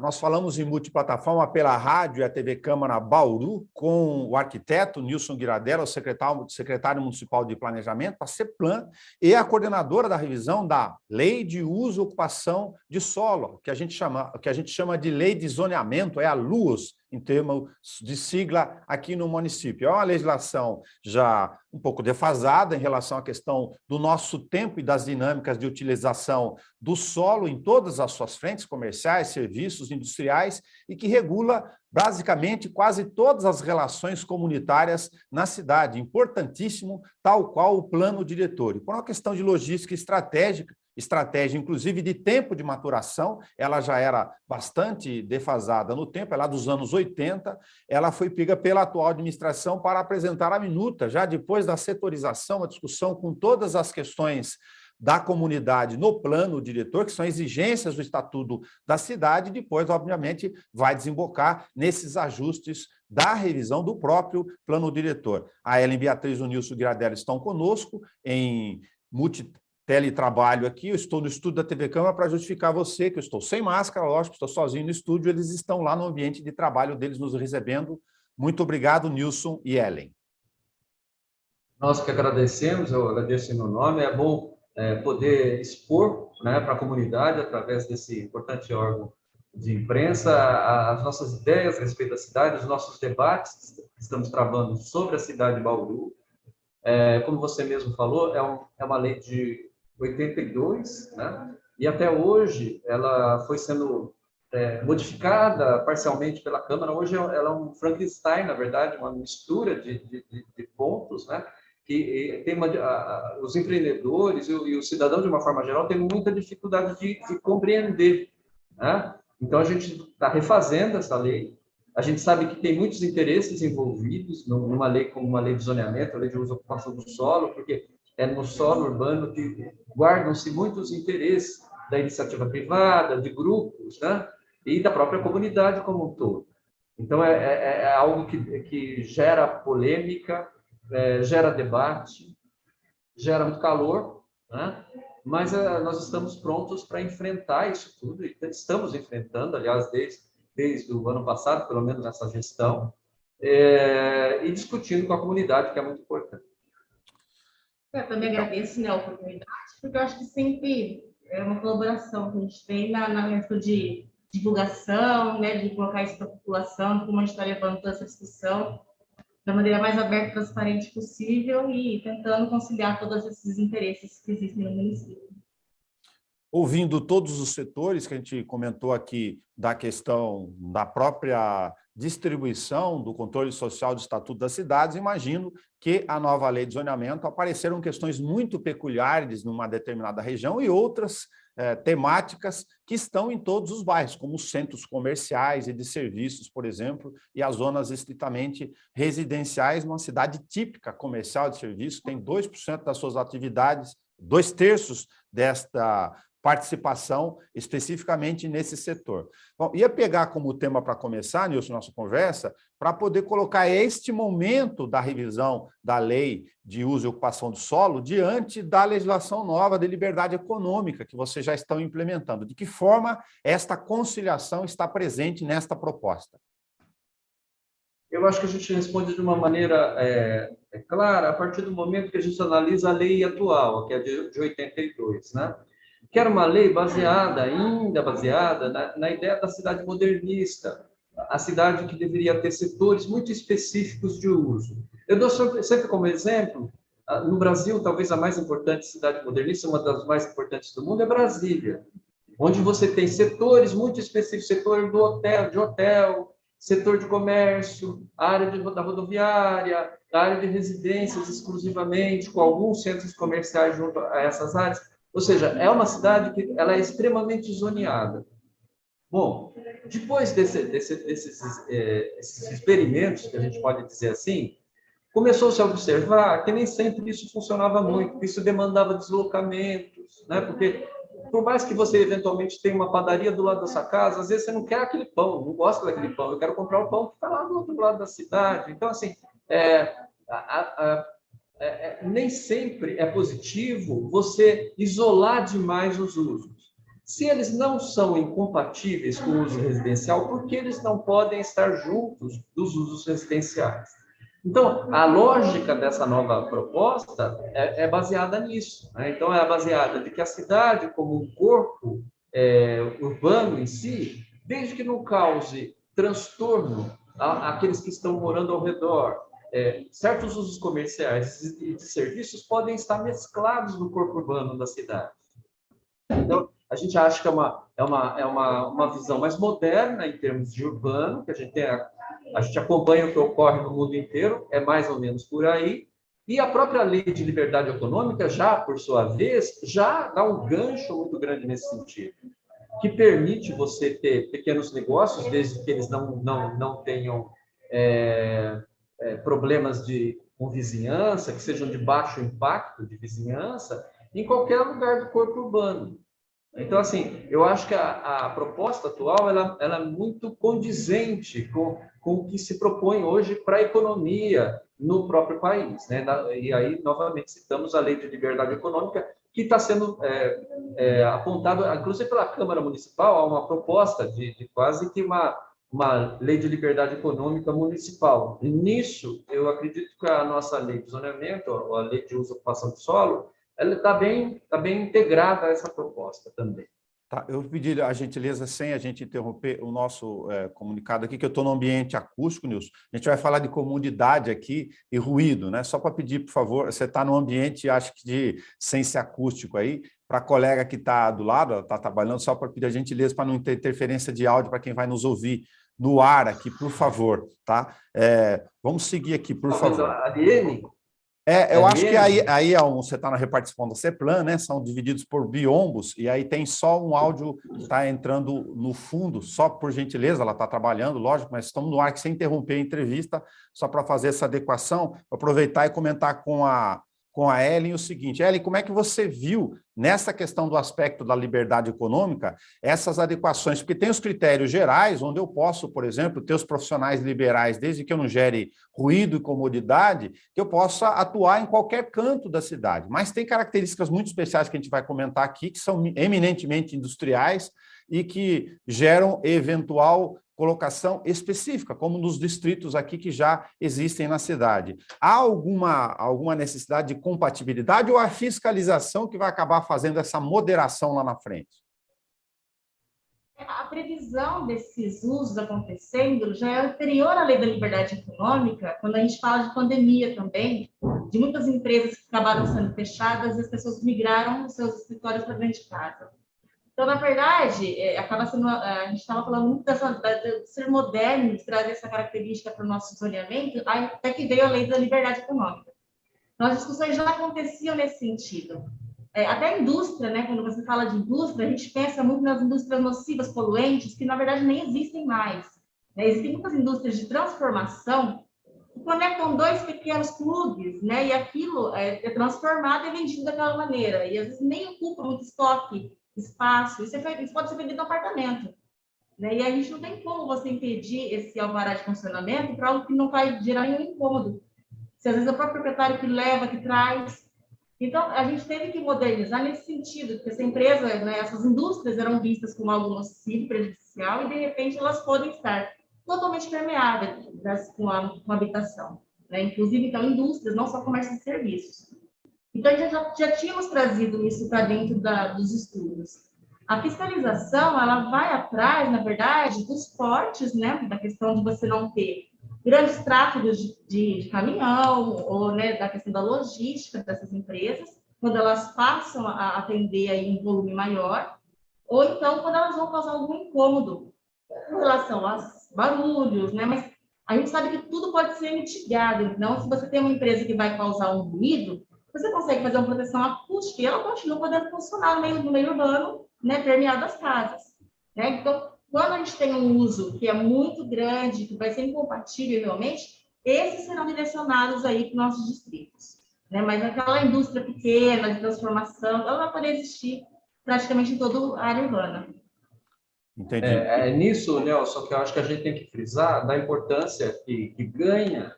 Nós falamos em multiplataforma pela rádio e a TV Câmara Bauru, com o arquiteto Nilson Guiradella, o secretário municipal de planejamento, a CEPLAN, e a coordenadora da revisão da Lei de Uso e Ocupação de Solo, que a gente chama de Lei de Zoneamento, é a LUOS, em termos de sigla aqui no município. É uma legislação já um pouco defasada em relação à questão do nosso tempo e das dinâmicas de utilização do solo em todas as suas frentes, comerciais, serviços, industriais, e que regula basicamente quase todas as relações comunitárias na cidade, importantíssimo, tal qual o plano diretor. E por uma questão de logística estratégica, estratégia, inclusive, de tempo de maturação, ela já era bastante defasada no tempo, ela é dos anos 80, ela foi pega pela atual administração para apresentar a minuta, já depois da setorização, a discussão com todas as questões da comunidade no plano diretor, que são exigências do Estatuto da Cidade, e depois, obviamente, vai desembocar nesses ajustes da revisão do próprio plano diretor. A Ellen Beatriz e o Nilson Guiradella estão conosco em teletrabalho aqui, eu estou no estúdio da TV Câmara para justificar você, que eu estou sem máscara, lógico, estou sozinho no estúdio, eles estão lá no ambiente de trabalho deles nos recebendo. Muito obrigado, Nilson e Ellen. Nós que agradecemos, eu agradeço em meu nome, é bom poder expor, né, para a comunidade, através desse importante órgão de imprensa, as nossas ideias a respeito da cidade, os nossos debates que estamos travando sobre a cidade de Bauru. Como você mesmo falou, é uma lei de 82, né? E até hoje ela foi sendo modificada parcialmente pela Câmara. Hoje ela é um Frankenstein, na verdade, uma mistura de pontos, né? Que tem os empreendedores e o cidadão, de uma forma geral, tem muita dificuldade de compreender, né? Então, a gente está refazendo essa lei. A gente sabe que tem muitos interesses envolvidos numa lei como uma lei de zoneamento, a lei de uso e ocupação do solo, porque é no solo urbano que guardam-se muitos interesses da iniciativa privada, de grupos, né? E da própria comunidade como um todo. Então, é algo que gera polêmica, gera debate, gera muito calor, né? Mas nós estamos prontos para enfrentar isso tudo, e estamos enfrentando, aliás, desde o ano passado, pelo menos nessa gestão, e discutindo com a comunidade, que é muito importante. Eu também agradeço, né, a oportunidade, porque eu acho que sempre é uma colaboração que a gente tem na questão de divulgação, né, de colocar isso para a população, como a gente está levando toda essa discussão da maneira mais aberta e transparente possível e tentando conciliar todos esses interesses que existem no município. Ouvindo todos os setores que a gente comentou aqui da questão da própria distribuição do controle social do Estatuto das Cidades, imagino que a nova lei de zoneamento apareceram questões muito peculiares numa determinada região e outras temáticas que estão em todos os bairros, como os centros comerciais e de serviços, por exemplo, e as zonas estritamente residenciais, numa cidade típica comercial de serviço, tem 2% das suas atividades, 2/3 desta participação especificamente nesse setor. Bom, ia pegar como tema para começar, Nilson, nossa conversa, para poder colocar este momento da revisão da lei de uso e ocupação do solo diante da legislação nova de liberdade econômica que vocês já estão implementando. De que forma esta conciliação está presente nesta proposta? Eu acho que a gente responde de uma maneira clara a partir do momento que a gente analisa a lei atual, que é de 82, né? Que era uma lei ainda baseada na ideia da cidade modernista, a cidade que deveria ter setores muito específicos de uso. Eu dou sempre como exemplo, no Brasil, talvez a mais importante cidade modernista, uma das mais importantes do mundo, é Brasília, onde você tem setores muito específicos, setor de hotel, setor de comércio, área da rodoviária, a área de residências exclusivamente, com alguns centros comerciais junto a essas áreas. Ou seja, é uma cidade que ela é extremamente zoneada. Bom, depois desses experimentos, que a gente pode dizer assim, começou-se a observar que nem sempre isso funcionava muito, que isso demandava deslocamentos, né? Porque, por mais que você eventualmente tenha uma padaria do lado da sua casa, às vezes você não quer aquele pão, não gosta daquele pão, eu quero comprar o pão que está lá do outro lado da cidade. Então, assim, nem sempre é positivo você isolar demais os usos. Se eles não são incompatíveis com o uso residencial, por que eles não podem estar juntos dos usos residenciais? Então, a lógica dessa nova proposta é baseada nisso, né? Então, é baseada de que a cidade, como um corpo urbano em si, desde que não cause transtorno àqueles que estão morando ao redor, certos usos comerciais e de serviços podem estar mesclados no corpo urbano da cidade. Então, a gente acha que é uma visão mais moderna em termos de urbano, que a gente acompanha o que ocorre no mundo inteiro, é mais ou menos por aí, e a própria lei de liberdade econômica, já por sua vez, já dá um gancho muito grande nesse sentido, que permite você ter pequenos negócios, desde que eles não tenham problemas com vizinhança, que sejam de baixo impacto de vizinhança, em qualquer lugar do corpo urbano. Então, assim, eu acho que a proposta atual ela é muito condizente com o que se propõe hoje para a economia no próprio país, né? E aí, novamente, citamos a Lei de Liberdade Econômica, que está sendo apontada, inclusive pela Câmara Municipal, a uma proposta de quase que uma lei de liberdade econômica municipal. E nisso, eu acredito que a nossa lei de zoneamento, a lei de uso e ocupação do solo, ela está bem integrada a essa proposta também. Tá, eu pedi a gentileza, sem a gente interromper o nosso comunicado aqui, que eu estou no ambiente acústico, Nilson. A gente vai falar de comunidade aqui e ruído, né? Só para pedir, por favor, você está no ambiente, acho que sem ser acústico aí, para a colega que está do lado, ela está trabalhando, só para pedir a gentileza para não ter interferência de áudio para quem vai nos ouvir no ar aqui, por favor, tá? Vamos seguir aqui, por favor. Ariane? Eu acho que aí você está na repartição da CEPLAN, né? São divididos por biombos, e aí tem só um áudio que está entrando no fundo, só por gentileza, ela está trabalhando, lógico, mas estamos no ar sem interromper a entrevista, só para fazer essa adequação, aproveitar e comentar com a Ellen o seguinte: Ellen, como é que você viu nessa questão do aspecto da liberdade econômica essas adequações? Porque tem os critérios gerais, onde eu posso, por exemplo, ter os profissionais liberais, desde que eu não gere ruído e comodidade, que eu possa atuar em qualquer canto da cidade. Mas tem características muito especiais que a gente vai comentar aqui, que são eminentemente industriais e que geram eventual colocação específica, como nos distritos aqui que já existem na cidade. Há alguma necessidade de compatibilidade ou a fiscalização que vai acabar fazendo essa moderação lá na frente? A previsão desses usos acontecendo já é anterior à Lei da Liberdade Econômica, quando a gente fala de pandemia também, de muitas empresas que acabaram sendo fechadas e as pessoas migraram os seus escritórios para dentro de casa. Então, na verdade, acaba sendo, a gente estava falando muito de ser moderno, de trazer essa característica para o nosso zoneamento, até que veio a Lei da Liberdade Econômica. Então, as discussões já aconteciam nesse sentido. Até a indústria, né? Quando você fala de indústria, a gente pensa muito nas indústrias nocivas, poluentes, que na verdade nem existem mais, né? Existem muitas indústrias de transformação que conectam dois pequenos plugs, né? E aquilo é transformado e vendido daquela maneira. E às vezes nem ocupa muito estoque, espaço. Isso pode ser vendido no apartamento, né? E a gente não tem como você impedir esse alvará de funcionamento para algo que não vai gerar nenhum incômodo. Se às vezes é o próprio proprietário que leva, que traz. Então, a gente teve que modernizar nesse sentido, porque essa empresa, né, essas indústrias eram vistas como algo nocivo, prejudicial, e, de repente, elas podem estar totalmente permeáveis com a habitação, né? Inclusive, então, indústrias, não só comércio e serviços. Então, a gente já tínhamos trazido isso para dentro dos estudos. A fiscalização, ela vai atrás, na verdade, dos portes, né, da questão de você não ter grandes tráfegos de caminhão, ou, né, da questão da logística dessas empresas, quando elas passam a atender aí um volume maior, ou então quando elas vão causar algum incômodo em relação aos barulhos, né? Mas a gente sabe que tudo pode ser mitigado. Então, se você tem uma empresa que vai causar um ruído, você consegue fazer uma proteção acústica e ela continua podendo funcionar no meio urbano, né, permeado às casas, né? Então, quando a gente tem um uso que é muito grande, que vai ser incompatível realmente, esses serão direcionados aí para os nossos distritos, né? Mas aquela indústria pequena de transformação, ela vai poder existir praticamente em toda a área urbana. Entendi. Nisso, Nelson, que eu acho que a gente tem que frisar da importância que ganha,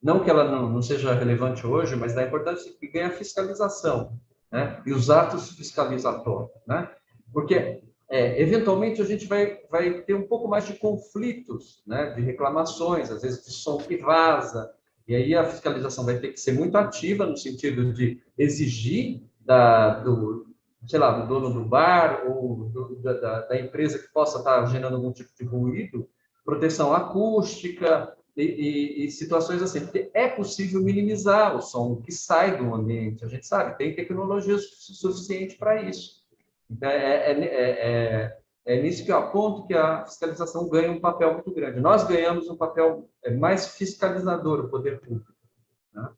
não que ela não seja relevante hoje, mas da importância que ganha a fiscalização, né? E os atos fiscalizatórios, né? Porque eventualmente a gente vai ter um pouco mais de conflitos, né, de reclamações, às vezes de som que vaza, e aí a fiscalização vai ter que ser muito ativa no sentido de exigir sei lá, do dono do bar ou da empresa que possa estar gerando algum tipo de ruído, proteção acústica e situações assim, porque é possível minimizar o som que sai do ambiente, a gente sabe, tem tecnologia suficiente para isso. Então, é nisso que eu aponto que a fiscalização ganha um papel muito grande. Nós ganhamos um papel mais fiscalizador, o poder público, né?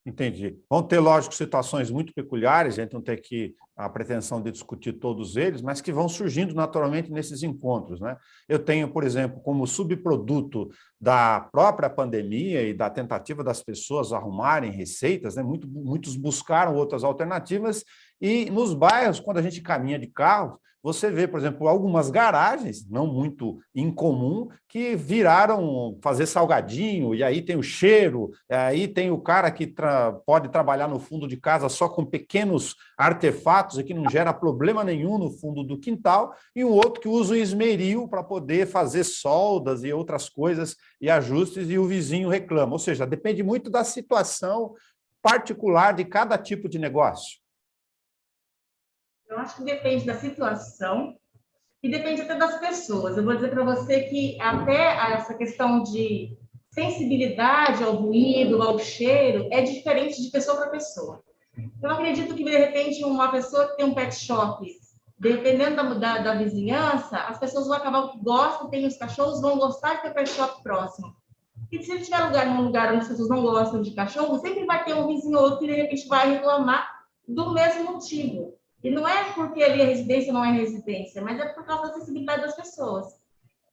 Entendi. Vão ter, lógico, situações muito peculiares, a gente não tem aqui a pretensão de discutir todos eles, mas que vão surgindo naturalmente nesses encontros, né? Eu tenho, por exemplo, como subproduto da própria pandemia e da tentativa das pessoas arrumarem receitas, né? Muitos buscaram outras alternativas e nos bairros, quando a gente caminha de carro, você vê, por exemplo, algumas garagens, não muito incomum, que viraram fazer salgadinho, e aí tem o cheiro, aí tem o cara que pode trabalhar no fundo de casa só com pequenos artefatos e que não gera problema nenhum no fundo do quintal, e um outro que usa o esmeril para poder fazer soldas e outras coisas e ajustes, e o vizinho reclama. Ou seja, depende muito da situação particular de cada tipo de negócio. Eu acho que depende da situação e depende até das pessoas. Eu vou dizer para você que até essa questão de sensibilidade ao ruído, ao cheiro, é diferente de pessoa para pessoa. Eu acredito que, de repente, uma pessoa que tem um pet shop, dependendo da vizinhança, as pessoas vão acabar, gostam, tem os cachorros, vão gostar de ter pet shop próximo. E se ele tiver num lugar onde as pessoas não gostam de cachorro, sempre vai ter um vizinho ou outro que, de repente, vai reclamar do mesmo motivo. E não é porque ali é residência ou não é residência, mas é por causa da sensibilidade das pessoas.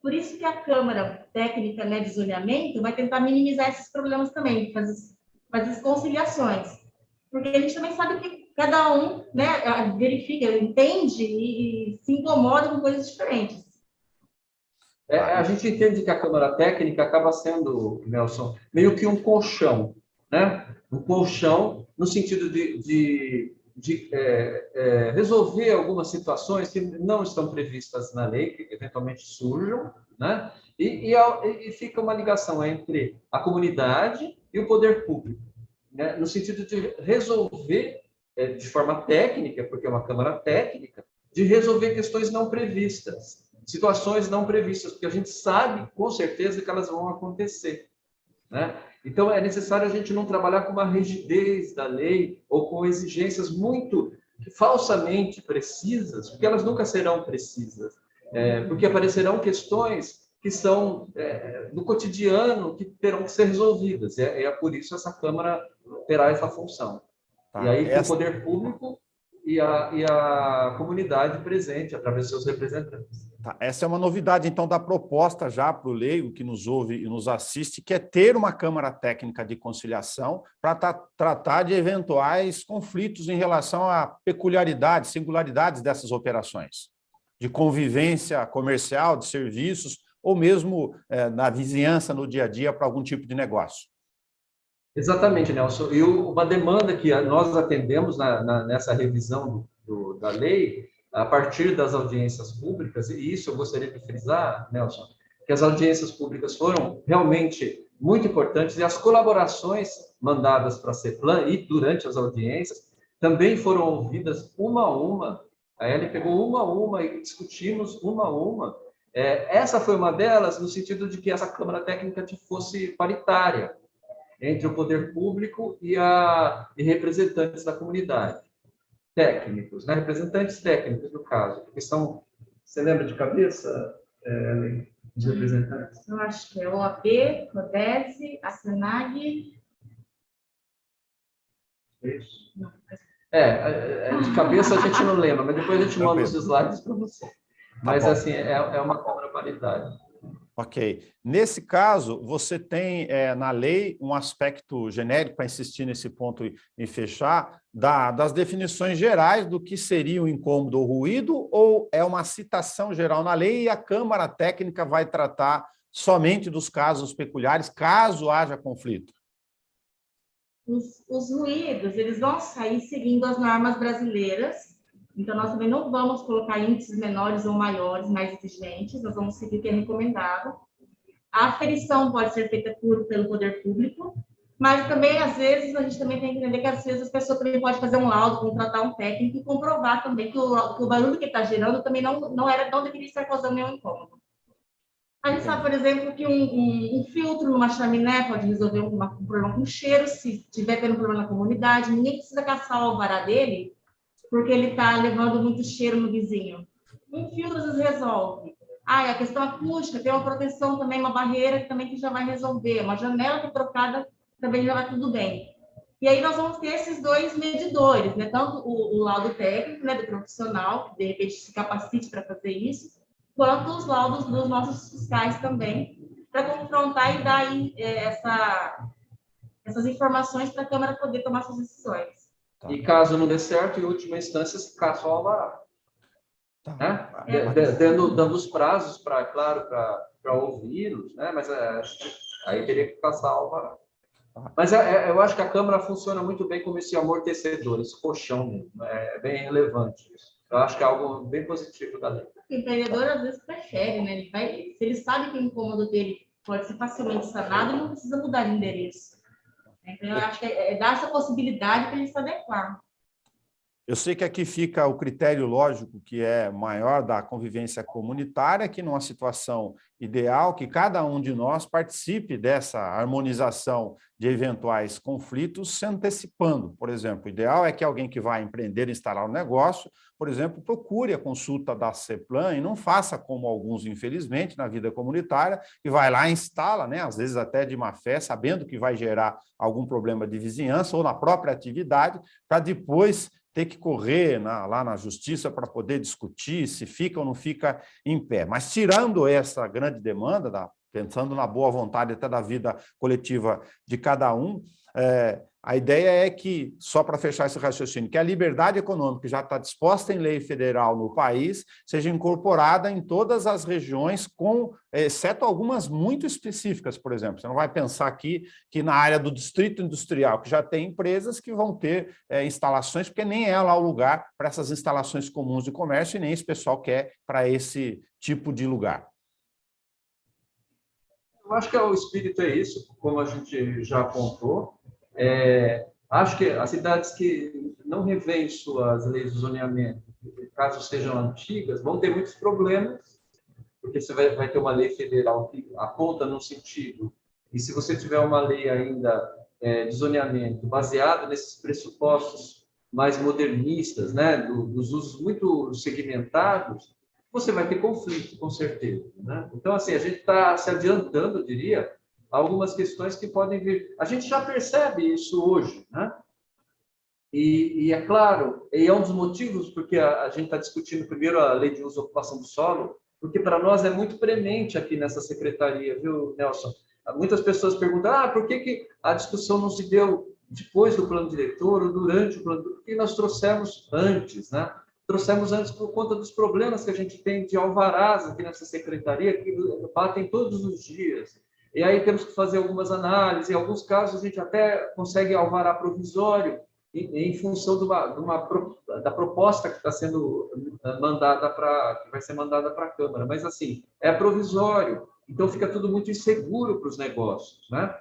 Por isso que a Câmara Técnica, né, de Zoneamento vai tentar minimizar esses problemas também, fazer as conciliações. Porque a gente também sabe que cada um, né, verifica, entende e se incomoda com coisas diferentes. A gente entende que a Câmara Técnica acaba sendo, Nelson, meio que um colchão, né? Um colchão no sentido de resolver algumas situações que não estão previstas na lei, que eventualmente surjam, né? E fica uma ligação entre a comunidade e o poder público, né? No sentido de resolver de forma técnica, porque é uma Câmara Técnica, de resolver questões não previstas, situações não previstas, porque a gente sabe com certeza que elas vão acontecer, né? Então, é necessário a gente não trabalhar com uma rigidez da lei ou com exigências muito falsamente precisas, porque elas nunca serão precisas, porque aparecerão questões que são do cotidiano que terão que ser resolvidas. É por isso essa Câmara terá essa função. Tá. E aí, com o poder público e a comunidade presente, através de seus representantes. Tá. Essa é uma novidade, então, da proposta já para o leigo que nos ouve e nos assiste, que é ter uma Câmara Técnica de Conciliação para tratar de eventuais conflitos em relação a peculiaridades, singularidades dessas operações, de convivência comercial, de serviços, ou mesmo na vizinhança, no dia a dia, para algum tipo de negócio. Exatamente, Nelson. E uma demanda que nós atendemos nessa revisão da lei, a partir das audiências públicas, e isso eu gostaria de frisar, Nelson, que as audiências públicas foram realmente muito importantes e as colaborações mandadas para a CEPLAN e durante as audiências também foram ouvidas uma a uma. A Ellen pegou uma a uma e discutimos uma a uma. Essa foi uma delas no sentido de que essa Câmara Técnica fosse paritária entre o poder público e representantes da comunidade. Técnicos, né? Representantes técnicos, no caso, porque são... Você lembra de cabeça, os representantes? Eu acho que é OAB, CODESE, a SENAG... Isso. Não. De cabeça a gente não lembra, mas depois a gente manda os slides para você. Mas, assim, é uma Câmara paritária. Ok. Nesse caso, você tem na lei um aspecto genérico, para insistir nesse ponto e fechar, das definições gerais do que seria o incômodo ou ruído, ou é uma citação geral na lei e a Câmara Técnica vai tratar somente dos casos peculiares, caso haja conflito? Os ruídos, eles vão sair seguindo as normas brasileiras, Então, nós também não vamos colocar índices menores ou maiores, mais exigentes, nós vamos seguir o que é recomendado. A aferição pode ser feita pelo poder público, mas também, às vezes, a gente também tem que entender que, às vezes, a pessoa também pode fazer um laudo, contratar um técnico e comprovar também que o barulho que está gerando também não deveria estar causando nenhum incômodo. A gente sabe, por exemplo, que um filtro numa chaminé pode resolver um problema com cheiro, se tiver tendo problema na comunidade, ninguém precisa caçar o alvará dele, porque ele está levando muito cheiro no vizinho. Um filtro, às vezes, resolve. A questão acústica, tem uma proteção também, uma barreira que já vai resolver. Uma janela que é trocada também já vai tudo bem. E aí nós vamos ter esses dois medidores, né? Tanto o laudo técnico, né, do profissional, que de repente se capacite para fazer isso, quanto os laudos dos nossos fiscais também, para confrontar e dar aí, essas informações para a Câmara poder tomar suas decisões. Tá. E caso não dê certo, em última instância, se caça o alvará. Tá. Né? Dando os prazos, claro, para ouvi-los, né? Mas aí teria que caçar o alvará. Mas eu acho que a Câmara funciona muito bem como esse amortecedor, esse colchão mesmo. É bem relevante isso. Eu acho que é algo bem positivo da lei. O empreendedor, às vezes, prefere, né? Se ele sabe que o incômodo dele pode ser facilmente sanado, ele não precisa mudar de endereço. Então, eu acho que é dar essa possibilidade para ele se adequar. Eu sei que aqui fica o critério lógico, que é maior, da convivência comunitária, que numa situação ideal, que cada um de nós participe dessa harmonização de eventuais conflitos se antecipando. Por exemplo, o ideal é que alguém que vai empreender, instalar um negócio, por exemplo, procure a consulta da CEPLAN e não faça como alguns, infelizmente, na vida comunitária, que vai lá e instala, né, às vezes até de má fé, sabendo que vai gerar algum problema de vizinhança ou na própria atividade, para depois ter que correr lá na justiça para poder discutir se fica ou não fica em pé. Mas tirando essa grande demanda, pensando na boa vontade até da vida coletiva de cada um, a ideia é que, só para fechar esse raciocínio, que a liberdade econômica que já está disposta em lei federal no país seja incorporada em todas as regiões, exceto algumas muito específicas, por exemplo. Você não vai pensar aqui que na área do distrito industrial, que já tem empresas que vão ter instalações, porque nem é lá o lugar para essas instalações comuns de comércio e nem esse pessoal quer para esse tipo de lugar. Eu acho que o espírito é isso, como a gente já apontou. Acho que as cidades que não revêem suas leis de zoneamento, caso sejam antigas, vão ter muitos problemas, porque você vai ter uma lei federal que aponta num sentido, e se você tiver uma lei ainda de zoneamento baseada nesses pressupostos mais modernistas, né, dos usos muito segmentados, você vai ter conflito, com certeza. Né? Então, assim, a gente está se adiantando, eu diria, algumas questões que podem vir. A gente já percebe isso hoje, né? E é claro, e é um dos motivos porque a gente está discutindo primeiro a lei de uso e ocupação do solo, porque para nós é muito premente aqui nessa secretaria, viu, Nelson? Muitas pessoas perguntam, por que a discussão não se deu depois do plano diretor ou durante o plano diretor? Porque nós trouxemos antes, né? Trouxemos antes por conta dos problemas que a gente tem de alvarás aqui nessa secretaria, que batem todos os dias. E aí temos que fazer algumas análises, em alguns casos a gente até consegue alvará provisório em função da proposta que está sendo mandada que vai ser mandada para a Câmara, mas assim, é provisório, então fica tudo muito inseguro para os negócios, né?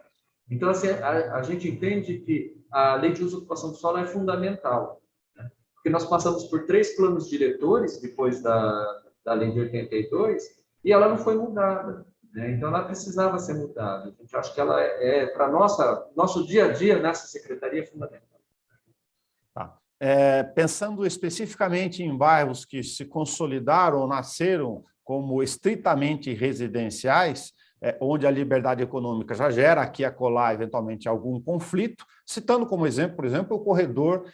Então, assim, a gente entende que a lei de uso e ocupação do solo é fundamental, né? Porque nós passamos por 3 planos diretores depois da lei de 82 e ela não foi mudada. Então, ela precisava ser mudada. A gente acha que ela para nosso dia a dia nessa secretaria, fundamental. Tá. Pensando especificamente em bairros que se consolidaram ou nasceram como estritamente residenciais, onde a liberdade econômica já gera aqui e acolá, eventualmente, algum conflito, citando como exemplo, por exemplo, o corredor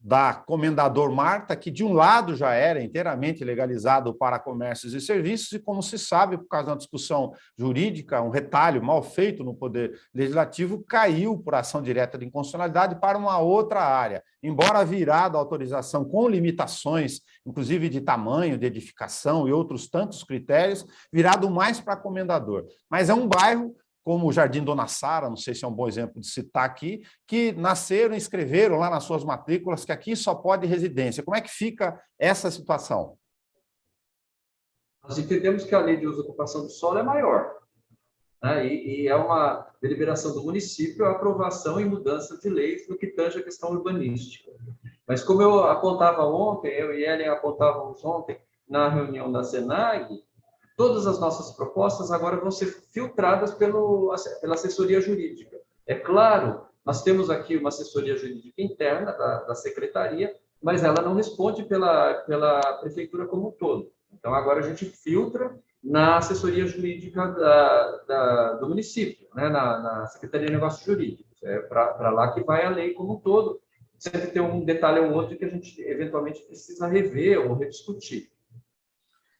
da Comendador Marta, que de um lado já era inteiramente legalizado para comércios e serviços, e como se sabe, por causa de uma discussão jurídica, um retalho mal feito no Poder Legislativo, caiu por ação direta de inconstitucionalidade para uma outra área, embora virado a autorização com limitações, inclusive de tamanho, de edificação e outros tantos critérios, virado mais para Comendador. Mas é um bairro como o Jardim Dona Sara, não sei se é um bom exemplo de citar aqui, que nasceram e escreveram lá nas suas matrículas que aqui só pode residência. Como é que fica essa situação? Nós entendemos que a lei de uso e ocupação do solo é maior, né? E é uma deliberação do município a aprovação e mudança de leis no que tange a questão urbanística. Mas como eu apontava ontem, eu e Ellen apontávamos ontem na reunião da SENAG, todas as nossas propostas agora vão ser filtradas pela assessoria jurídica. É claro, nós temos aqui uma assessoria jurídica interna da secretaria, mas ela não responde pela prefeitura como um todo. Então, agora a gente filtra na assessoria jurídica do município, né? na Secretaria de Negócios Jurídicos. É para lá que vai a lei como um todo. Sempre tem um detalhe ou outro que a gente, eventualmente, precisa rever ou rediscutir.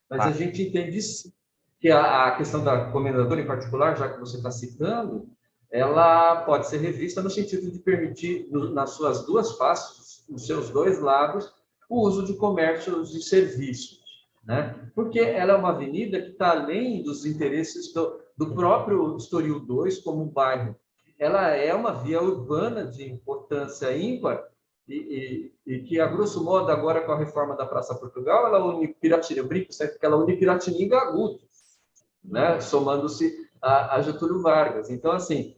Mas a gente entende sim, que a questão da comendadora em particular, já que você está citando, ela pode ser revista no sentido de permitir, nas suas duas faces, nos seus dois lados, o uso de comércios e serviços, né? Porque ela é uma avenida que está além dos interesses do próprio Estoril 2 como bairro. Ela é uma via urbana de importância ímpar e que, a grosso modo, agora com a reforma da Praça Portugal, ela une Piratininga, eu brinco sempre que ela une Piratininga e Gaguto, né? Somando-se a Getúlio Vargas. Então, assim,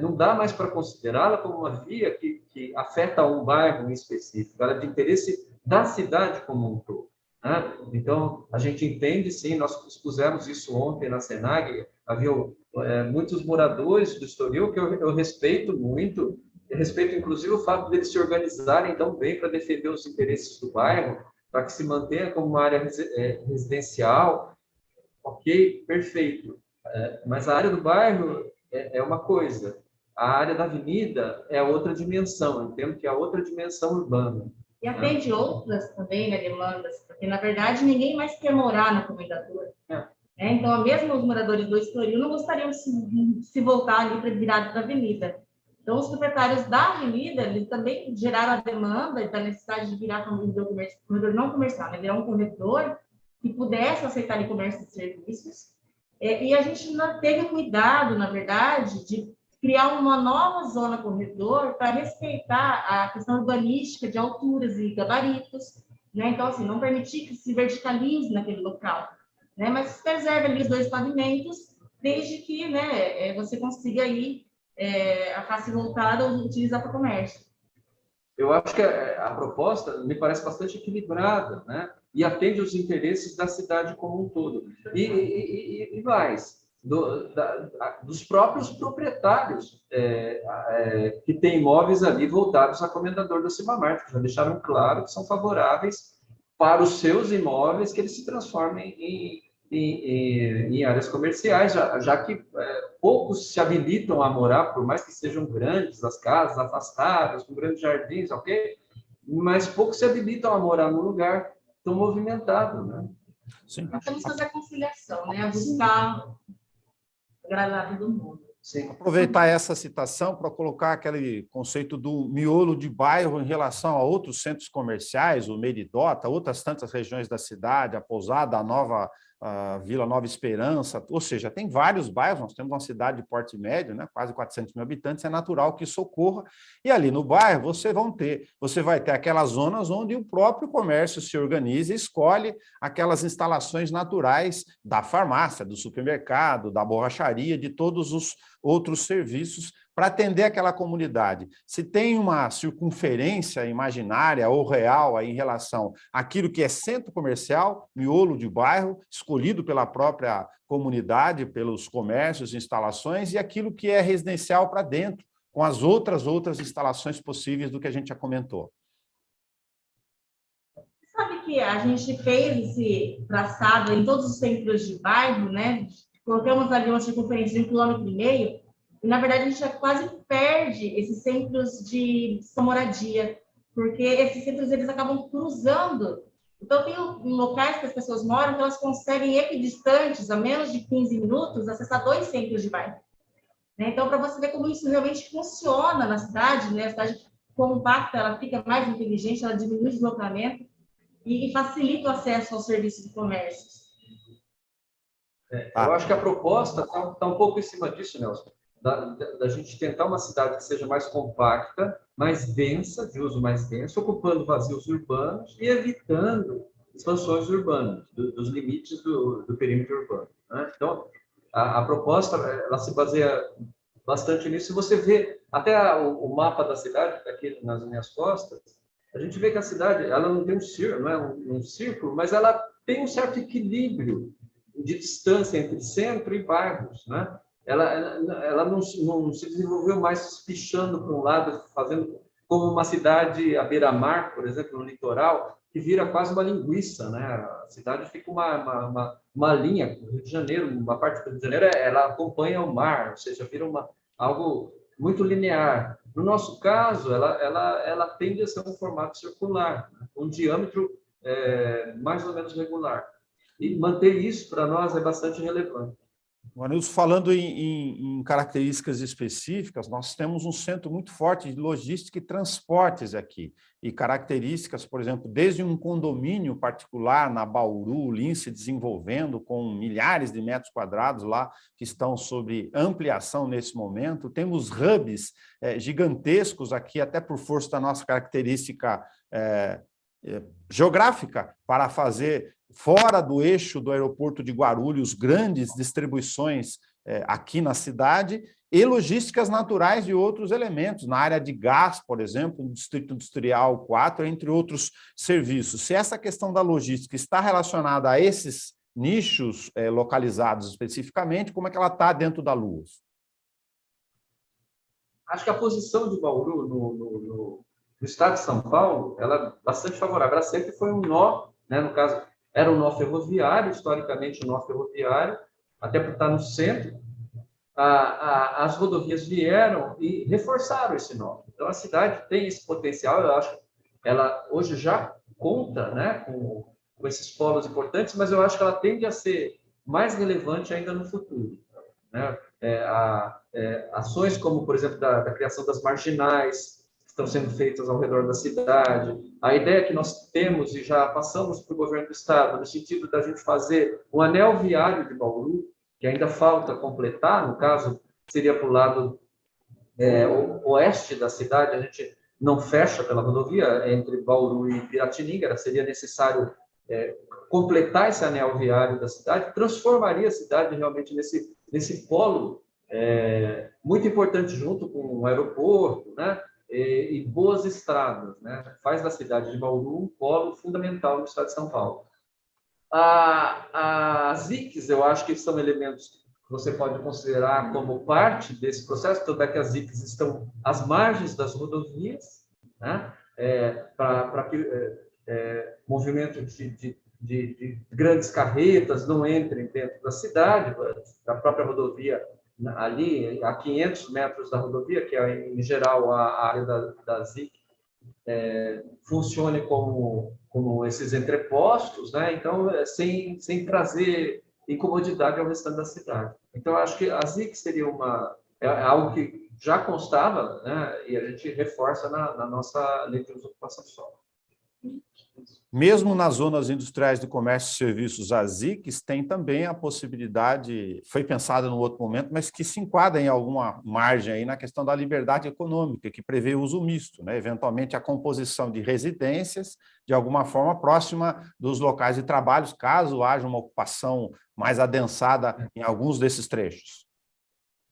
não dá mais para considerá-la como uma via que afeta um bairro em específico, ela é de interesse da cidade como um todo, né? Então, a gente entende, sim, nós expusemos isso ontem na SENAG, havia muitos moradores do Estoril que eu respeito muito, respeito, inclusive, o fato deles se organizarem tão bem para defender os interesses do bairro, para que se mantenha como uma área residencial. Ok, perfeito. Mas a área do bairro é uma coisa, a área da avenida é outra dimensão, eu entendo que é outra dimensão urbana. E atende outras também, né, demandas, porque, na verdade, ninguém mais quer morar na comendadora. Então, mesmo os moradores do Estoril não gostariam de se voltar ali para virar da avenida. Então, os proprietários da avenida, eles também geraram a demanda da necessidade de virar corredor não comercial, né? Virar um corredor que pudesse aceitar ali comércio e serviços. E a gente não teve cuidado, na verdade, de criar uma nova zona corredor para respeitar a questão urbanística de alturas e gabaritos, né? Então, assim, não permitir que se verticalize naquele local, né? Mas preserve ali os dois pavimentos, desde que, né, você consiga aí a face voltada utilizar para o comércio. Eu acho que a proposta me parece bastante equilibrada, né? E atende os interesses da cidade como um todo. E mais, dos próprios proprietários que têm imóveis ali voltados a comendador da Cibamar, que já deixaram claro que são favoráveis para os seus imóveis que eles se transformem em áreas comerciais, já que poucos se habilitam a morar, por mais que sejam grandes as casas, afastadas, com grandes jardins, ok? Mas poucos se habilitam a morar num lugar tão movimentado, né? Sim. Nós temos que fazer a conciliação, né? Buscar agradar todo mundo. Sim. Aproveitar essa citação para colocar aquele conceito do miolo de bairro em relação a outros centros comerciais, o Meridota, outras tantas regiões da cidade, a Pousada, a Vila Nova Esperança, ou seja, tem vários bairros, nós temos uma cidade de porte médio, né, quase 400 mil habitantes, é natural que isso ocorra, e ali no bairro você vai ter aquelas zonas onde o próprio comércio se organiza e escolhe aquelas instalações naturais da farmácia, do supermercado, da borracharia, de todos os outros serviços para atender aquela comunidade. Se tem uma circunferência imaginária ou real aí em relação àquilo que é centro comercial, miolo de bairro, escolhido pela própria comunidade, pelos comércios, instalações, e aquilo que é residencial para dentro, com as outras instalações possíveis do que a gente já comentou. Sabe que a gente fez esse traçado em todos os centros de bairro, né? Colocamos ali uma circunferência de 1,5 km, e, na verdade, a gente já quase perde esses centros de moradia, porque esses centros eles acabam cruzando. Então, tem locais que as pessoas moram que elas conseguem, equidistantes, a menos de 15 minutos, acessar 2 centros de bairro. Então, para você ver como isso realmente funciona na cidade, né? A cidade compacta, ela fica mais inteligente, ela diminui o deslocamento e facilita o acesso aos serviços de comércio. Eu acho que a proposta está um pouco em cima disso, Nelson, da gente tentar uma cidade que seja mais compacta, mais densa, de uso mais denso, ocupando vazios urbanos e evitando expansões urbanas, dos limites do perímetro urbano, né? Então, a proposta ela se baseia bastante nisso. Se você vê até o mapa da cidade, aqui nas minhas costas, a gente vê que a cidade ela não tem um círculo, não é um círculo, mas ela tem um certo equilíbrio de distância entre centro e bairros, né? Ela não se desenvolveu mais pichando para um lado, fazendo como uma cidade à beira-mar, por exemplo, no litoral, que vira quase uma linguiça, né? A cidade fica uma linha. O Rio de Janeiro, uma parte do Rio de Janeiro, ela acompanha o mar, ou seja, vira algo muito linear. No nosso caso, ela tende a ser um formato circular, né? Um diâmetro mais ou menos regular. E manter isso, para nós, é bastante relevante. Nilson, falando em características específicas, nós temos um centro muito forte de logística e transportes aqui. E características, por exemplo, desde um condomínio particular na Bauru, Lince, desenvolvendo com milhares de metros quadrados lá, que estão sob ampliação nesse momento. Temos hubs gigantescos aqui, até por força da nossa característica geográfica, para fazer fora do eixo do aeroporto de Guarulhos, grandes distribuições aqui na cidade, e logísticas naturais de outros elementos, na área de gás, por exemplo, no Distrito Industrial 4, entre outros serviços. Se essa questão da logística está relacionada a esses nichos localizados especificamente, como é que ela está dentro da LUOS? Acho que a posição de Bauru no estado de São Paulo, ela é bastante favorável. Ela sempre foi um nó, né? No caso, era um nó ferroviário, historicamente um nó ferroviário, até por estar no centro. As rodovias vieram e reforçaram esse nó. Então, a cidade tem esse potencial, eu acho que ela hoje já conta, né, com esses polos importantes, mas eu acho que ela tende a ser mais relevante ainda no futuro, né? Ações como, por exemplo, da criação das marginais, estão sendo feitas ao redor da cidade. A ideia que nós temos e já passamos para o governo do estado, no sentido da gente fazer um anel viário de Bauru, que ainda falta completar, no caso, seria para o lado oeste da cidade, a gente não fecha pela rodovia entre Bauru e Piratininga, seria necessário completar esse anel viário da cidade, transformaria a cidade realmente nesse polo muito importante, junto com o aeroporto, né? E boas estradas, né? Faz da cidade de Bauru um polo fundamental no estado de São Paulo. As ICs, eu acho que são elementos que você pode considerar como parte desse processo, tanto é que as ICs estão às margens das rodovias, né? Para que movimento de grandes carretas não entrem dentro da cidade, da própria rodovia, ali a 500 metros da rodovia, que é, em geral, a área da ZIC, funcione como esses entrepostos, né? Então, sem trazer incomodidade ao restante da cidade. Então, acho que a ZIC seria algo que já constava, né? E a gente reforça na nossa lei de ocupação do solo. Mesmo nas zonas industriais de comércio e serviços, as ICs tem também a possibilidade, foi pensada no outro momento, mas que se enquadra em alguma margem aí na questão da liberdade econômica, que prevê o uso misto, né? Eventualmente a composição de residências, de alguma forma próxima dos locais de trabalho, caso haja uma ocupação mais adensada em alguns desses trechos.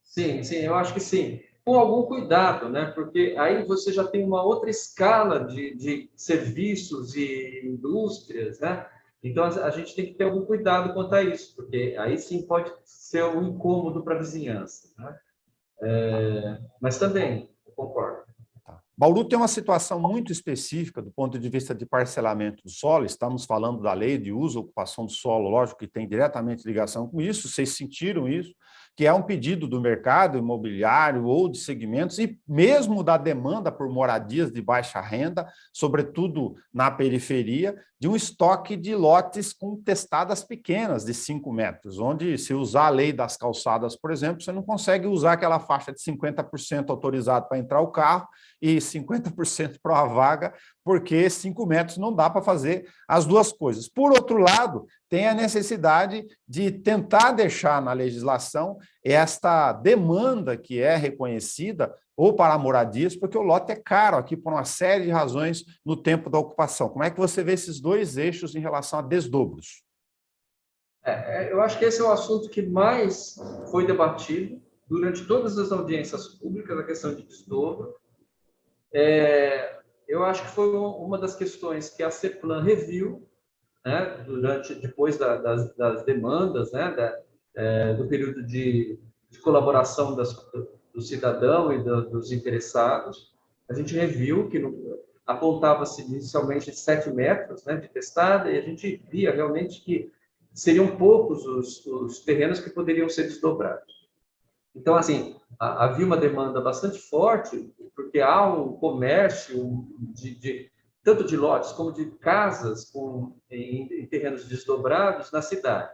Sim, eu acho que sim. Com algum cuidado, né? Porque aí você já tem uma outra escala de serviços e indústrias, né? Então, a gente tem que ter algum cuidado quanto a isso, porque aí sim pode ser um incômodo para a vizinhança, né? Mas também, eu concordo. Bauru tem uma situação muito específica do ponto de vista de parcelamento do solo, estamos falando da lei de uso e ocupação do solo, lógico que tem diretamente ligação com isso, vocês sentiram isso, que é um pedido do mercado imobiliário ou de segmentos e mesmo da demanda por moradias de baixa renda, sobretudo na periferia, de um estoque de lotes com testadas pequenas de 5 metros, onde se usar a lei das calçadas, por exemplo, você não consegue usar aquela faixa de 50% autorizado para entrar o carro e 50% para a vaga, porque 5 metros não dá para fazer as duas coisas. Por outro lado, tem a necessidade de tentar deixar na legislação esta demanda que é reconhecida ou para moradias, porque o lote é caro aqui por uma série de razões no tempo da ocupação. Como é que você vê esses dois eixos em relação a desdobros? Eu acho que esse é o assunto que mais foi debatido durante todas as audiências públicas, a questão de desdobro. Eu acho que foi uma das questões que a CEPLAN reviu, né, depois das demandas, né, do período de colaboração do cidadão e dos interessados. A gente reviu que apontava-se inicialmente 7 metros, né, de testada, e a gente via realmente que seriam poucos os terrenos que poderiam ser desdobrados. Então, assim, havia uma demanda bastante forte, porque há um comércio tanto de lotes como de casas em terrenos desdobrados na cidade.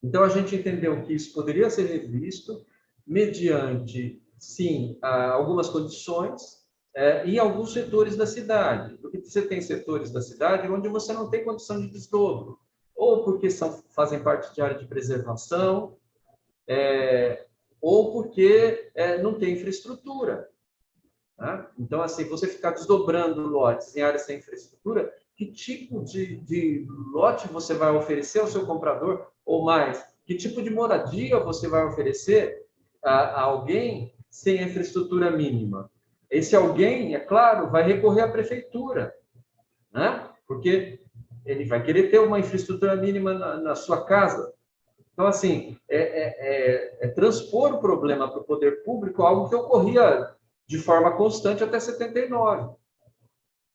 Então, a gente entendeu que isso poderia ser revisto mediante, sim, algumas condições em alguns setores da cidade. Porque você tem setores da cidade onde você não tem condição de desdobro, ou porque fazem parte de área de preservação, ou porque não tem infraestrutura. Né? Então, assim, você ficar desdobrando lotes em áreas sem infraestrutura, que tipo de lote você vai oferecer ao seu comprador? Ou mais, que tipo de moradia você vai oferecer a alguém sem a infraestrutura mínima? Esse alguém, é claro, vai recorrer à prefeitura, né? Porque ele vai querer ter uma infraestrutura mínima na sua casa. Então, assim, transpor o problema para o poder público, algo que ocorria de forma constante até 79.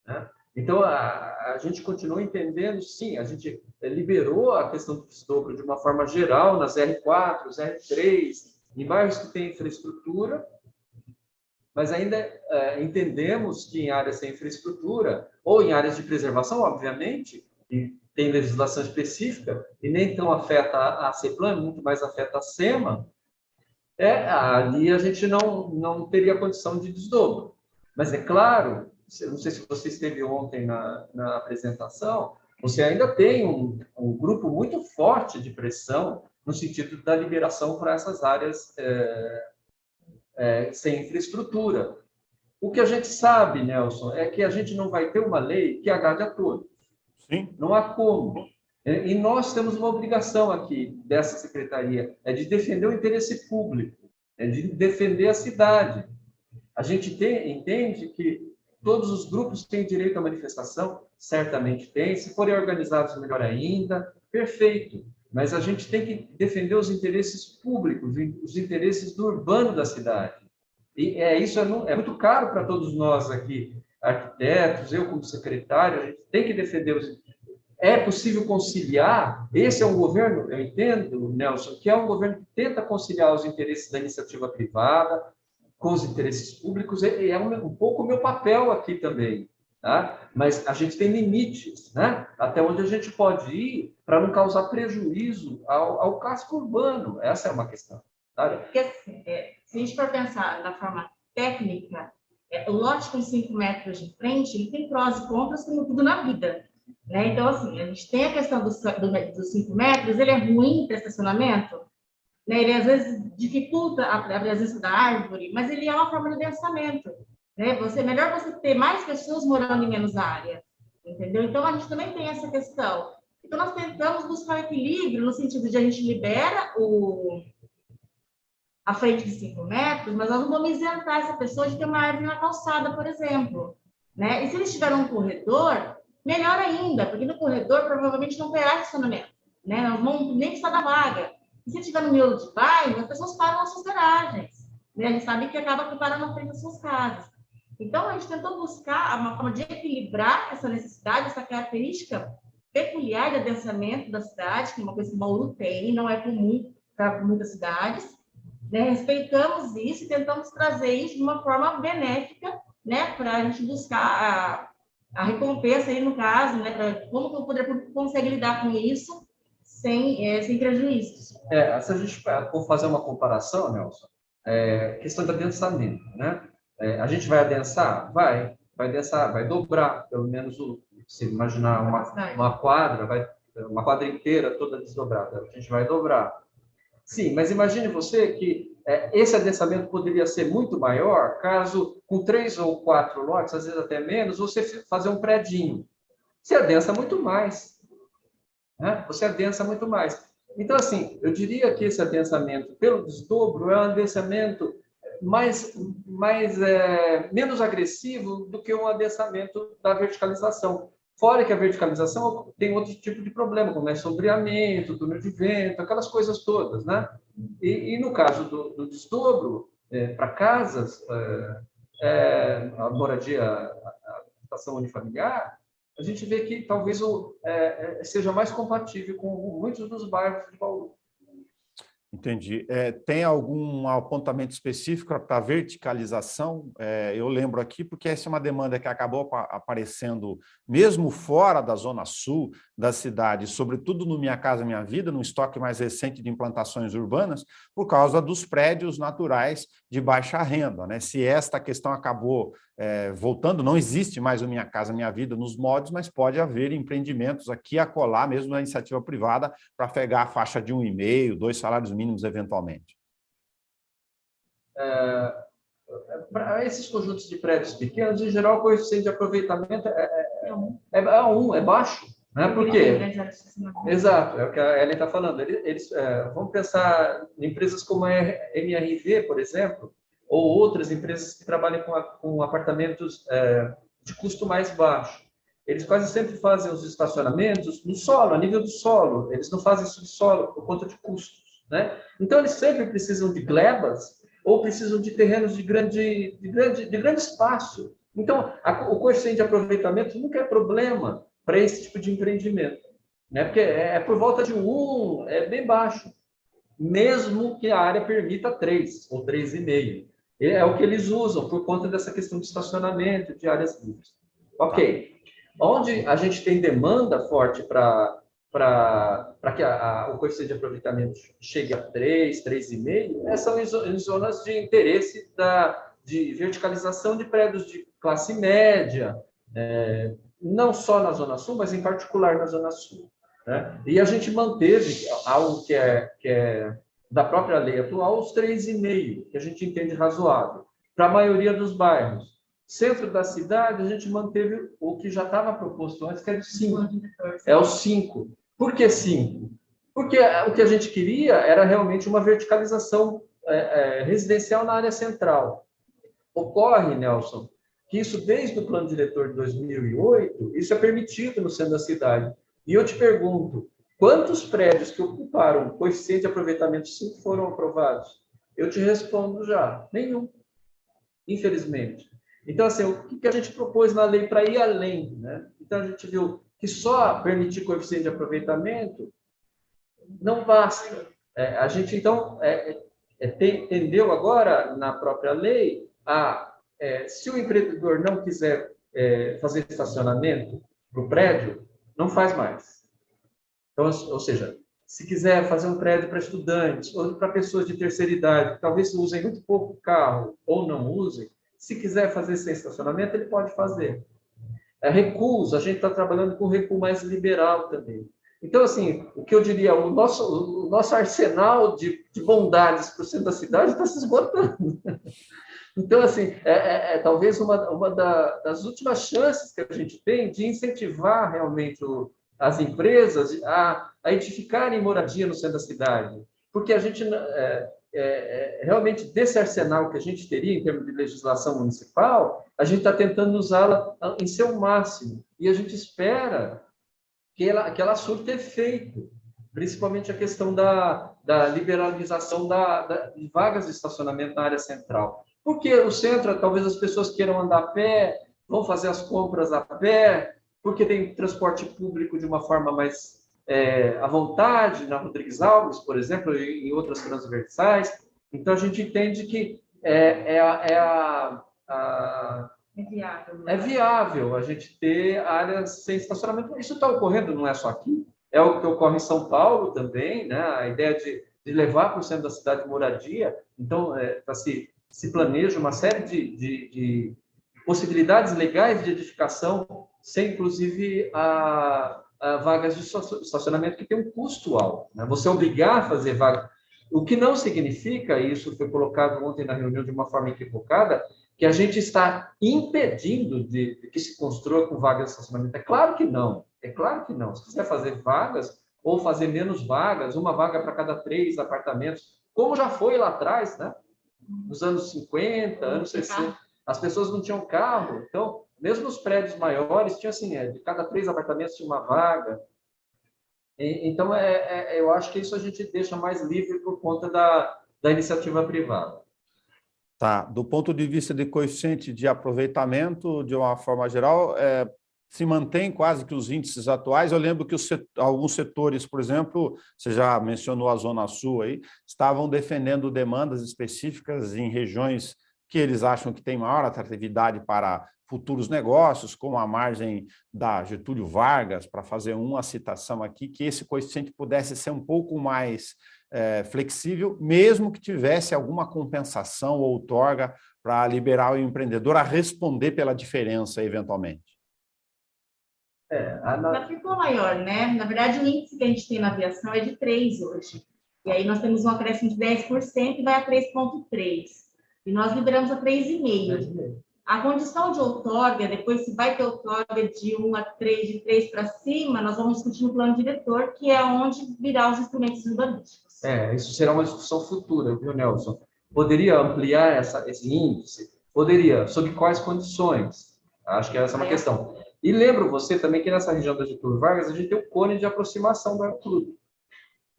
Né? Então, a gente continua entendendo, sim, a gente liberou a questão do desdobro de uma forma geral nas R4, R3, em bairros que têm infraestrutura, mas ainda entendemos que em áreas sem infraestrutura, ou em áreas de preservação, obviamente, e tem legislação específica, e nem tão afeta a CEPLAN, muito mais afeta a SEMA, ali a gente não teria condição de desdobro. Mas é claro, não sei se você esteve ontem na apresentação, você ainda tem um grupo muito forte de pressão no sentido da liberação para essas áreas sem infraestrutura. O que a gente sabe, Nelson, é que a gente não vai ter uma lei que agrade a todos. Sim. Não há como. E nós temos uma obrigação aqui, dessa secretaria, de defender o interesse público, de defender a cidade. A gente entende que todos os grupos têm direito à manifestação, certamente tem, se forem organizados, melhor ainda, perfeito. Mas a gente tem que defender os interesses públicos, os interesses do urbano da cidade. E isso é muito caro para todos nós aqui, arquitetos, eu como secretário, a gente tem que defender os... É possível conciliar? Esse é um governo, eu entendo, Nelson, que é um governo que tenta conciliar os interesses da iniciativa privada com os interesses públicos, e é um pouco o meu papel aqui também. Tá? Mas a gente tem limites, né? Até onde a gente pode ir para não causar prejuízo ao casco urbano. Essa é uma questão. Tá? Porque, assim, se a gente for pensar da forma técnica, o lote com 5 metros de frente, ele tem prós e contras como tudo na vida. Né? Então, assim, a gente tem a questão dos 5 metros, ele é ruim para estacionamento, né? Ele às vezes dificulta a presença da árvore, mas ele é uma forma de adensamento. Né? Melhor você ter mais pessoas morando em menos área, entendeu? Então, a gente também tem essa questão. Então, nós tentamos buscar equilíbrio no sentido de a gente libera a frente de 5 metros, mas nós não vamos isentar essa pessoa de ter uma árvore na calçada, por exemplo. Né? E se eles tiverem um corredor, melhor ainda, porque no corredor provavelmente não terá estacionamento. Né? Nós vamos nem precisar da vaga. E se tiver no miolo de bairro, as pessoas param nas suas garagens. Né? A gente sabe que acaba parando na frente das suas casas. Então, a gente tentou buscar uma forma de equilibrar essa necessidade, essa característica peculiar de adensamento da cidade, que é uma coisa que o Bauru tem, não é comum para muitas cidades. Né? Respeitamos isso e tentamos trazer isso de uma forma benéfica, né? Para a gente buscar a recompensa, aí, no caso, né? Pra como que o poder público consegue lidar com isso sem prejuízos. Se a gente for fazer uma comparação, Nelson, questão de adensamento, né? A gente vai adensar? Vai adensar, vai dobrar, pelo menos, se imaginar uma quadra, vai uma quadra inteira toda desdobrada. A gente vai dobrar. Sim, mas imagine você que esse adensamento poderia ser muito maior caso, com 3 ou 4 lotes, às vezes até menos, você fazer um predinho. Você adensa muito mais. Né? Você adensa muito mais. Então, assim, eu diria que esse adensamento pelo desdobro é um adensamento menos agressivo do que um adensamento da verticalização. Fora que a verticalização tem outro tipo de problema, como sombreamento, túnel de vento, aquelas coisas todas, né? E no caso do desdobro, para casas, a moradia, a habitação unifamiliar, a gente vê que talvez seja mais compatível com muitos dos bairros de Bauru. Entendi. Tem algum apontamento específico para a verticalização? Eu lembro aqui, porque essa é uma demanda que acabou aparecendo mesmo fora da Zona Sul da cidade, sobretudo no Minha Casa Minha Vida, no estoque mais recente de implantações urbanas, por causa dos prédios naturais de baixa renda, né? Se esta questão acabou voltando, não existe mais o Minha Casa Minha Vida nos moldes, mas pode haver empreendimentos aqui a colar, mesmo na iniciativa privada, para pegar a faixa de 1,5, 2 salários mínimos eventualmente. Para esses conjuntos de prédios pequenos, em geral, o coeficiente de aproveitamento é baixo. Né? Por quê? Exato, é o que a Ellen está falando. Vamos pensar em empresas como a MRV, por exemplo, ou outras empresas que trabalham com apartamentos de custo mais baixo. Eles quase sempre fazem os estacionamentos no solo, a nível do solo. Eles não fazem subsolo por conta de custos. Né? Então, eles sempre precisam de glebas ou precisam de terrenos de grande espaço. Então, o coeficiente de aproveitamento nunca é problema para esse tipo de empreendimento. Né? Porque por volta de 1, é bem baixo. Mesmo que a área permita 3 ou 3,5. É o que eles usam por conta dessa questão de estacionamento, de áreas livres. Ok. Onde a gente tem demanda forte para que o coeficiente de aproveitamento chegue a 3, 3,5, são em zonas de interesse de verticalização de prédios de classe média, não só na Zona Sul, mas em particular na Zona Sul. Né? E a gente manteve algo que é da própria lei atual, os 3,5, que a gente entende razoável, para a maioria dos bairros. Centro da cidade, a gente manteve o que já estava proposto antes, que era o 5. É o 5. Por que 5? Porque o que a gente queria era realmente uma verticalização residencial na área central. Ocorre, Nelson, que isso desde o plano diretor de 2008, isso é permitido no centro da cidade. E eu te pergunto, quantos prédios que ocuparam o coeficiente de aproveitamento 5 foram aprovados? Eu te respondo já, nenhum, infelizmente. Então, assim, o que a gente propôs na lei para ir além? Né? Então, a gente viu que só permitir coeficiente de aproveitamento não basta. A gente, então, entendeu agora, na própria lei, se o empreendedor não quiser fazer estacionamento para o prédio, não faz mais. Então, ou seja, se quiser fazer um prédio para estudantes ou para pessoas de terceira idade, que talvez usem muito pouco carro ou não usem, se quiser fazer sem estacionamento, ele pode fazer. Recuos, a gente está trabalhando com recuo mais liberal também. Então, assim, o que eu diria, o nosso arsenal de bondades para o centro da cidade está se esgotando. Então, assim, talvez uma das últimas chances que a gente tem de incentivar realmente as empresas a edificarem moradia no centro da cidade. Porque a gente, realmente, desse arsenal que a gente teria em termos de legislação municipal, a gente está tentando usá-la em seu máximo. E a gente espera que ela surta efeito, principalmente a questão da liberalização de vagas de estacionamento na área central. Porque o centro, talvez as pessoas queiram andar a pé, vão fazer as compras a pé, porque tem transporte público de uma forma mais à vontade, na Rodrigues Alves, por exemplo, e em outras transversais. Então, a gente entende que é viável a gente ter áreas sem estacionamento. Isso está ocorrendo, não é só aqui, é o que ocorre em São Paulo também, né? A ideia de levar para o centro da cidade moradia. Então, se planeja uma série de possibilidades legais de edificação, sem, inclusive, vagas de estacionamento que tem um custo alto, né? Você obrigar a fazer vagas, o que não significa, e isso foi colocado ontem na reunião de uma forma equivocada, que a gente está impedindo de que se construa com vagas de estacionamento. É claro que não, é claro que não. Se quiser fazer vagas, ou fazer menos vagas, uma vaga para cada 3 apartamentos, como já foi lá atrás, né? Nos anos 50, anos 60, as pessoas não tinham carro, então, mesmo os prédios maiores, tinha assim, de cada 3 apartamentos tinha uma vaga. Então, eu acho que isso a gente deixa mais livre por conta da iniciativa privada. Tá. Do ponto de vista de coeficiente de aproveitamento, de uma forma geral, se mantém quase que os índices atuais. Eu lembro que alguns setores, por exemplo, você já mencionou a Zona Sul aí, estavam defendendo demandas específicas em regiões que eles acham que tem maior atratividade para futuros negócios, como a margem da Getúlio Vargas, para fazer uma citação aqui, que esse coeficiente pudesse ser um pouco mais flexível, mesmo que tivesse alguma compensação ou outorga para liberar o empreendedor a responder pela diferença, eventualmente. Já ficou maior, né? Na verdade, o índice que a gente tem na aviação é de 3 hoje. E aí nós temos um acréscimo de 10% e vai a 3,3. E nós liberamos a 3,5. A condição de outorga, depois se vai ter outorga de 1 a 3, de 3 para cima, nós vamos discutir no plano diretor, que é onde virá os instrumentos urbanísticos. Isso será uma discussão futura, viu, Nelson? Poderia ampliar esse índice? Poderia. Sob quais condições? Acho que essa é uma questão. E lembro você também que nessa região da Getúlio Vargas a gente tem o cone de aproximação do aeroporto.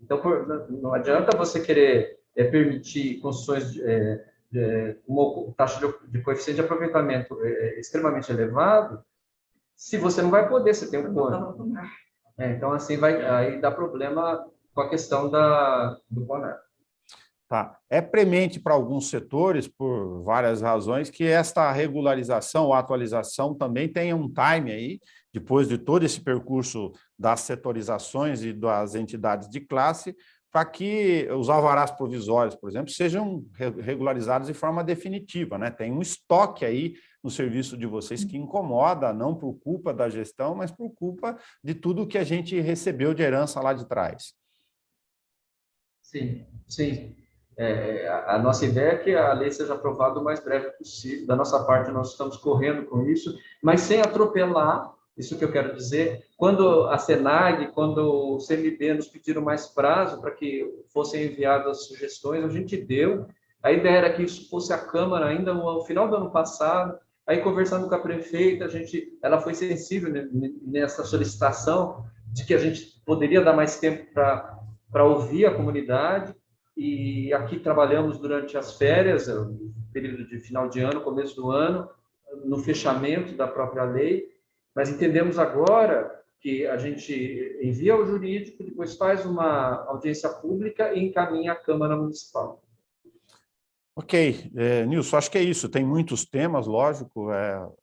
Então, não adianta você querer permitir construções uma taxa de coeficiente de aproveitamento extremamente elevado, se você não vai poder, você tem um cone. Então, assim, aí dá problema com a questão do CONAR. Tá. É premente para alguns setores, por várias razões, que esta regularização ou atualização também tenha um time aí, depois de todo esse percurso das setorizações e das entidades de classe, para que os alvarás provisórios, por exemplo, sejam regularizados de forma definitiva, né? Tem um estoque aí no serviço de vocês que incomoda, não por culpa da gestão, mas por culpa de tudo que a gente recebeu de herança lá de trás. Sim, sim. A nossa ideia é que a lei seja aprovada o mais breve possível. Da nossa parte, nós estamos correndo com isso, mas sem atropelar, isso que eu quero dizer. Quando a Senag, quando o CMB nos pediram mais prazo para que fossem enviadas as sugestões, a gente deu. A ideia era que isso fosse a Câmara ainda no final do ano passado. Aí, conversando com a prefeita, ela foi sensível nessa solicitação de que a gente poderia dar mais tempo para ouvir a comunidade. E aqui trabalhamos durante as férias, período de final de ano, começo do ano, no fechamento da própria lei, mas entendemos agora que a gente envia ao jurídico, depois faz uma audiência pública e encaminha à Câmara Municipal. Ok, Nilson, acho que é isso. Tem muitos temas, lógico.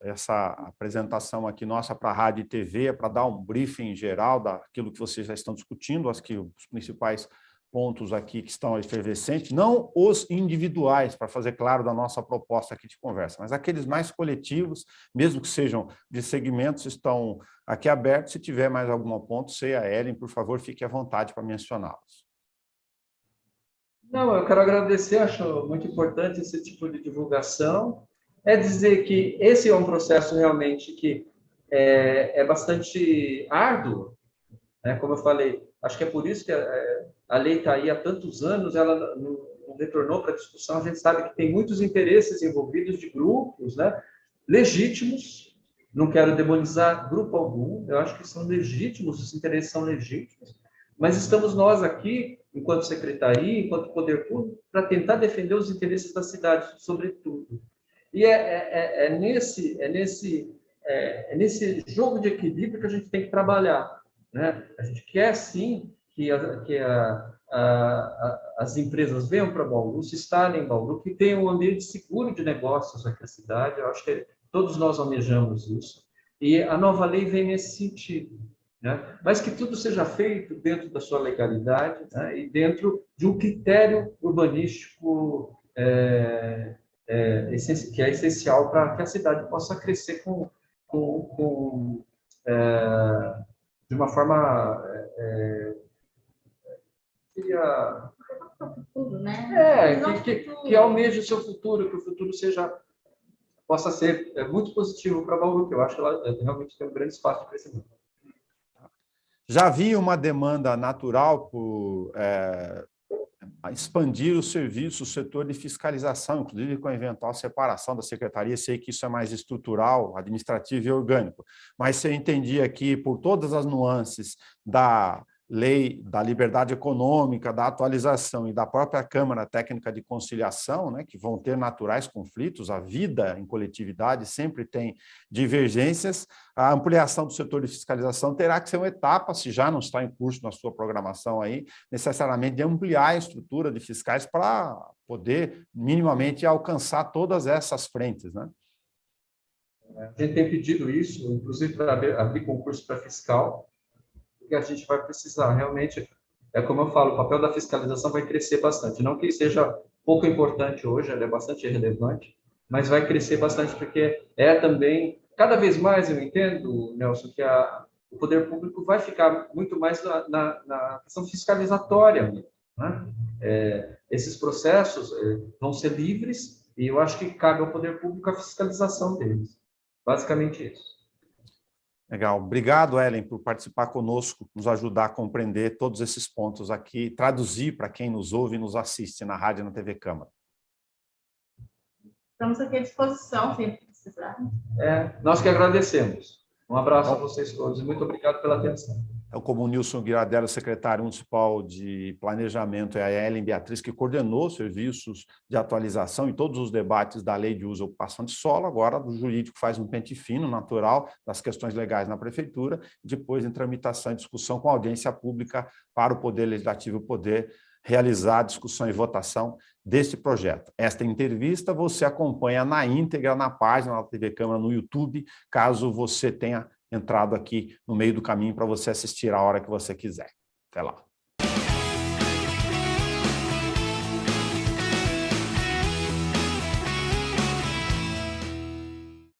Essa apresentação aqui nossa para a Rádio e TV é para dar um briefing geral daquilo que vocês já estão discutindo, acho que os principais pontos aqui que estão efervescentes, não os individuais, para fazer claro da nossa proposta aqui de conversa, mas aqueles mais coletivos, mesmo que sejam de segmentos, estão aqui abertos. Se tiver mais algum ponto, você e a Ellen, por favor, fique à vontade para mencioná-los. Não, eu quero agradecer, acho muito importante esse tipo de divulgação. É dizer que esse é um processo realmente que é bastante árduo, né? Como eu falei, acho que é por isso que a lei está aí há tantos anos, ela não retornou para a discussão. A gente sabe que tem muitos interesses envolvidos de grupos, né? Legítimos, não quero demonizar grupo algum, eu acho que são legítimos, os interesses são legítimos, mas estamos nós aqui, enquanto secretaria, enquanto poder público, para tentar defender os interesses da cidade, sobretudo. E é nesse jogo de equilíbrio que a gente tem que trabalhar, né? A gente quer, sim, que as empresas venham para Bauru, se instalem em Bauru, que tenham um ambiente seguro de negócios aqui na cidade. Eu acho que todos nós almejamos isso. E a nova lei vem nesse sentido, né? Mas que tudo seja feito dentro da sua legalidade, né? E dentro de um critério urbanístico que é essencial para que a cidade possa crescer com de uma forma Tudo, né? que almeje o seu futuro, que o futuro possa ser muito positivo para a Bauru, que eu acho que ela realmente tem um grande espaço de crescimento. Já havia uma demanda natural por expandir o serviço, o setor de fiscalização, inclusive com a eventual separação da secretaria. Sei que isso é mais estrutural, administrativo e orgânico, mas você entendia que, por todas as nuances da lei da liberdade econômica, da atualização e da própria Câmara Técnica de Conciliação, né, que vão ter naturais conflitos, a vida em coletividade sempre tem divergências, a ampliação do setor de fiscalização terá que ser uma etapa, se já não está em curso na sua programação aí, necessariamente de ampliar a estrutura de fiscais para poder minimamente alcançar todas essas frentes, né? A gente tem pedido isso, inclusive para abrir concurso para fiscal, porque a gente vai precisar realmente, como eu falo, o papel da fiscalização vai crescer bastante. Não que seja pouco importante hoje, ela é bastante relevante, mas vai crescer bastante porque também, cada vez mais eu entendo, Nelson, que o poder público vai ficar muito mais na questão fiscalizatória, né? Esses processos vão ser livres e eu acho que cabe ao poder público a fiscalização deles. Basicamente isso. Legal. Obrigado, Ellen, por participar conosco, nos ajudar a compreender todos esses pontos aqui, traduzir para quem nos ouve e nos assiste na rádio e na TV Câmara. Estamos aqui à disposição, sempre que precisar. Nós que agradecemos. Um abraço a vocês todos e muito obrigado pela atenção. Como o Nilson Guiradello, secretário municipal de planejamento, e a Ellen Beatriz, que coordenou serviços de atualização e todos os debates da lei de uso e ocupação de solo, agora o jurídico faz um pente fino, natural, das questões legais na prefeitura, depois em tramitação e discussão com audiência pública para o Poder Legislativo poder realizar a discussão e votação deste projeto. Esta entrevista você acompanha na íntegra na página da TV Câmara no YouTube, caso você tenha entrado aqui no meio do caminho para você assistir a hora que você quiser. Até lá.